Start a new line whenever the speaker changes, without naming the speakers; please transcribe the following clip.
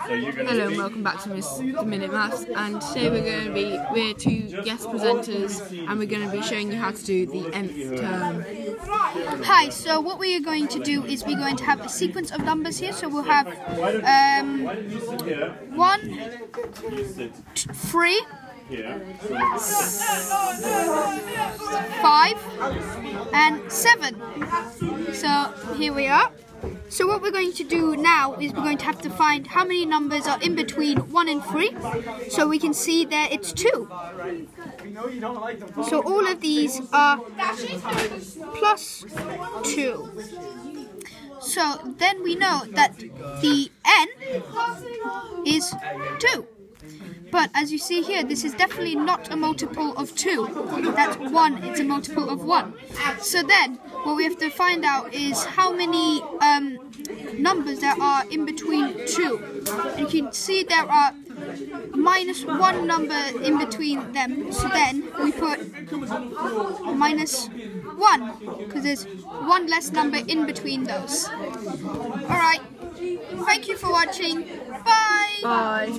Hello and welcome back to The Minute Maths, and today we're two guest presenters and we're going to be showing you how to do the nth term.
Hi, so what we are going to do is we're going to have a sequence of numbers here, so we'll have 1, 3, 5 and 7. So here we are. So what we're going to do now is we're going to have to find how many numbers are in between 1 and 3. So we can see there it's 2. So all of these are plus 2. So then we know that the n is 2. But as you see here, this is definitely not a multiple of 2. That's 1, it's a multiple of 1. So then, what we have to find out is how many numbers there are in between 2. And you can see there are minus 1 number in between them. So then, we put minus 1, because there's 1 less number in between those. Alright, thank you for watching. Bye!
Bye!